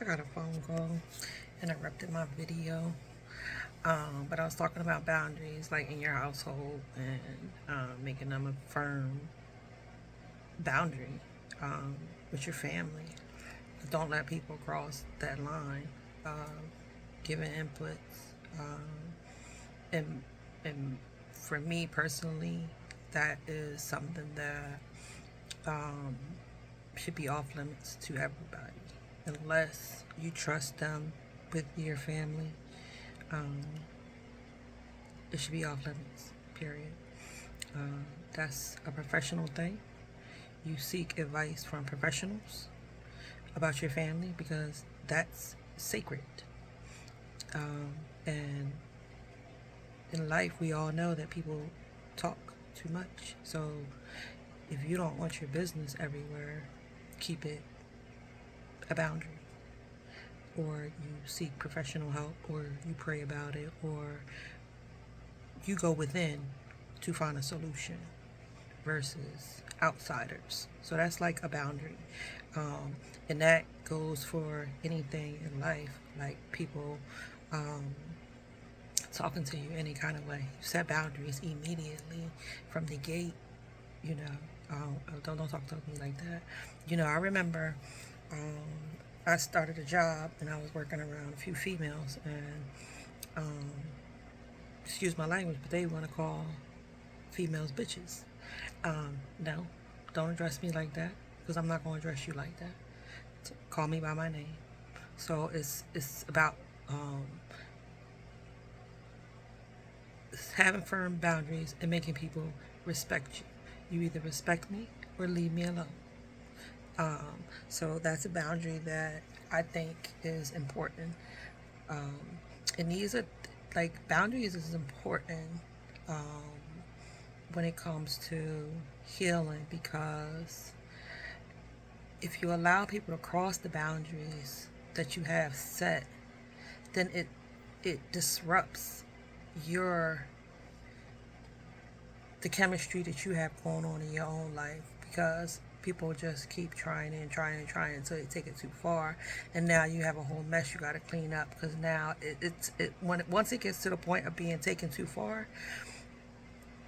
I got a phone call, interrupted my video. But I was talking about boundaries, like in your household, and making them a firm boundary with your family. Don't let people cross that line. Giving inputs, and and for me personally, that is something that um, should be off limits to everybody, unless you trust them with your family. Um, it should be off limits. Period. That's a professional thing. You seek advice from professionals about your family because that's sacred. And in life, we all know that people talk too much. So if you don't want your business everywhere, keep it a boundary. Or you seek professional help, or you pray about it, or you go within to find a solution versus outsiders. So that's like a boundary. And that goes for anything in life, like people talking to you any kind of way. You set boundaries immediately from the gate, you know. Don't talk to me like that. I remember I started a job and I was working around a few females, and excuse my language, but they want to call females bitches. No, don't address me like that because I'm not going to address you like that. So call me by my name. So it's about having firm boundaries and making people respect you. You either respect me or leave me alone. So that's a boundary that I think is important. Um, and these are like boundaries is important when it comes to healing, because if you allow people to cross the boundaries that you have set, then it disrupts your the chemistry that you have going on in your own life, because people just keep trying and trying and trying until they take it too far, and now you have a whole mess you got to clean up, because now once it gets to the point of being taken too far,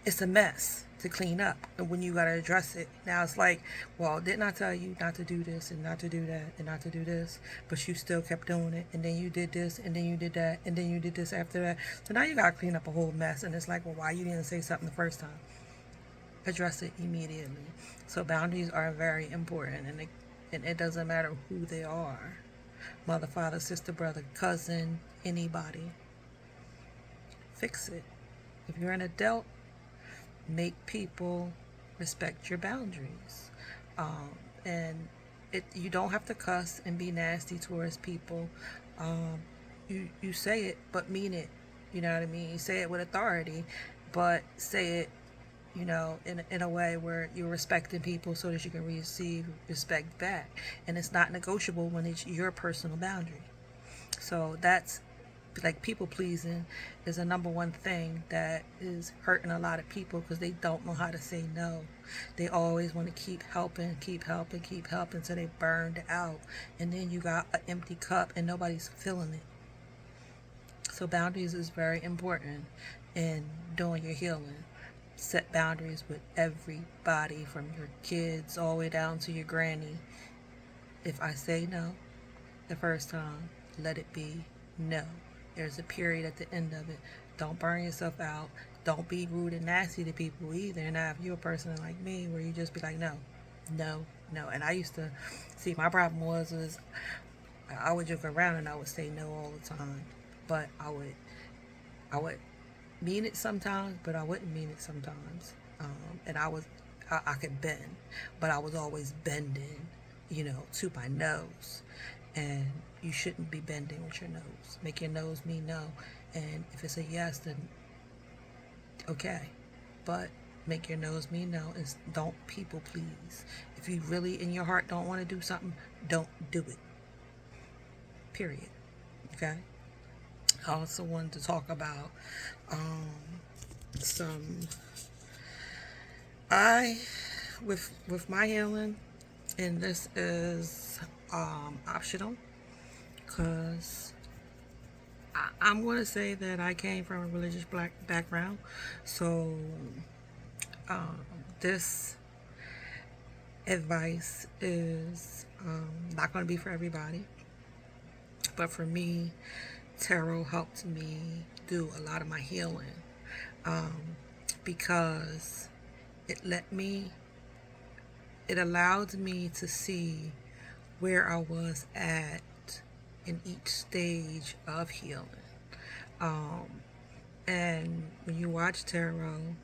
it's a mess to clean up. And when you got to address it, now it's like, well, didn't I tell you not to do this and not to do that and not to do this, but you still kept doing it, and then you did this and then you did that and then you did this after that. So now you got to clean up a whole mess, and it's like, well, why you didn't say something the first time? Address it immediately. So boundaries are very important, and it doesn't matter who they are: mother, father, sister, brother, cousin, anybody. Fix it. If you're an adult, make people respect your boundaries. And you don't have to cuss and be nasty towards people. You say it, but mean it. You know what I mean? You say it with authority, but say it, in a way where you're respecting people so that you can receive respect back. And it's not negotiable when it's your personal boundary. So that's like people pleasing is a number one thing that is hurting a lot of people, because they don't know how to say no. They always want to keep helping, keep helping, keep helping until they burned out, and then you got an empty cup and nobody's filling it. So boundaries is very important in doing your healing. Set boundaries with everybody, from your kids all the way down to your granny. If I say no the first time, let it be no. There's a period at the end of it. Don't burn yourself out. Don't be rude and nasty to people either. Now, if you're a person like me where you just be like, no, no, no. And I used to, see, my problem was I would joke around and I would say no all the time. But I would mean it sometimes, but I wouldn't mean it sometimes. And I could bend, but I was always bending, to my nose. And you shouldn't be bending with your nose. Make your nose mean no. And if it's a yes, then okay. But make your nose mean no, and don't people please. If you really in your heart don't want to do something, don't do it. Period. Okay? I also wanted to talk about some I with my healing, and this is optional. because I'm going to say that I came from a religious black background. So this advice is not going to be for everybody. But for me, tarot helped me do a lot of my healing because it allowed me to see where I was at in each stage of healing. And when you watch tarot,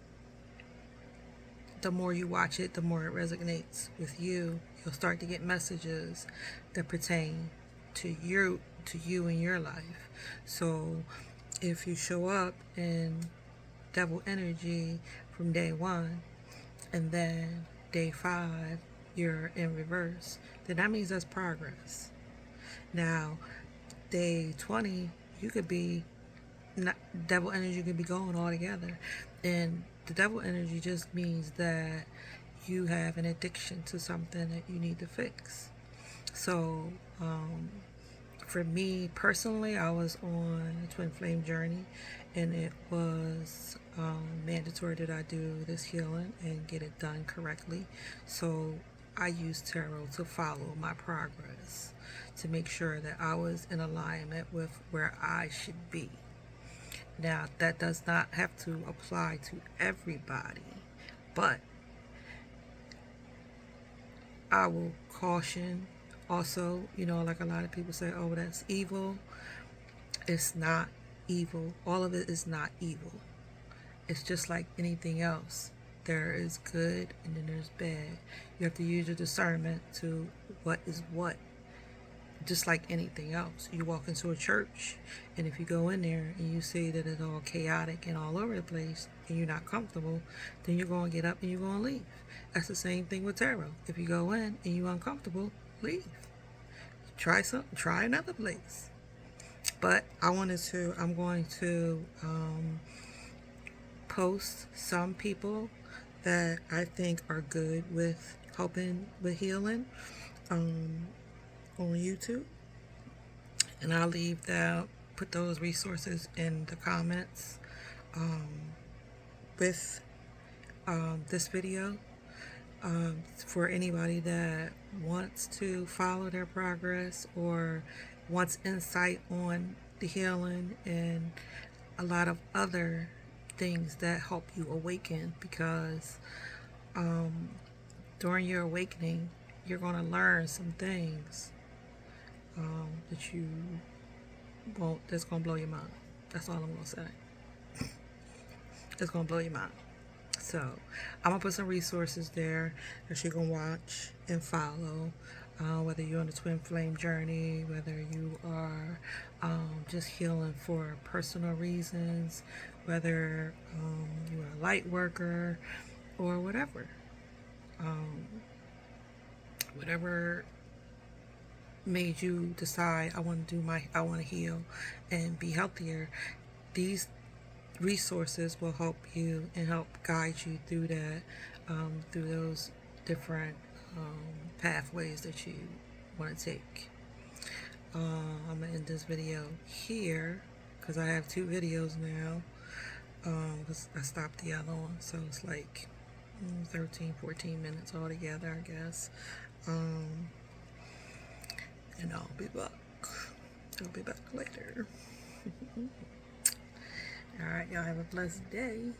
the more you watch it, the more it resonates with you. You'll start to get messages that pertain to you in your life. So if you show up in devil energy from day 1 and then day 5 you're in reverse, then that means that's progress. Now day 20 you could be devil energy could be going all together, and the devil energy just means that you have an addiction to something that you need to fix. So for me personally, I was on a twin flame journey, and it was mandatory that I do this healing and get it done correctly. So I used tarot to follow my progress, to make sure that I was in alignment with where I should be. Now, that does not have to apply to everybody, but I will caution also, like a lot of people say, oh, that's evil. It's not evil. All of it is not evil. It's just like anything else. There is good and then there's bad. You have to use your discernment to what is what. Just like anything else. You walk into a church, and if you go in there and you see that it's all chaotic and all over the place and you're not comfortable, then you're going to get up and you're going to leave. That's the same thing with tarot. If you go in and you're uncomfortable, leave. Try another place. But I'm going to post some people that I think are good with helping with healing on YouTube, and I'll put those resources in the comments with this video for anybody that wants to follow their progress or wants insight on the healing and a lot of other things that help you awaken, because during your awakening you're going to learn some things that you won't, that's going to blow your mind. That's all I'm going to say. It's going to blow your mind. So I'm going to put some resources there that you can watch and follow, whether you're on a twin flame journey, whether you are just healing for personal reasons, whether you're a light worker or whatever. Whatever made you decide I want to heal and be healthier, these resources will help you and help guide you through that, through those different pathways that you want to take. I'm gonna end this video here because I have 2 videos now, because I stopped the other one, so it's like 13-14 minutes altogether, I guess. And I'll be back. I'll be back later. Alright, y'all have a blessed day.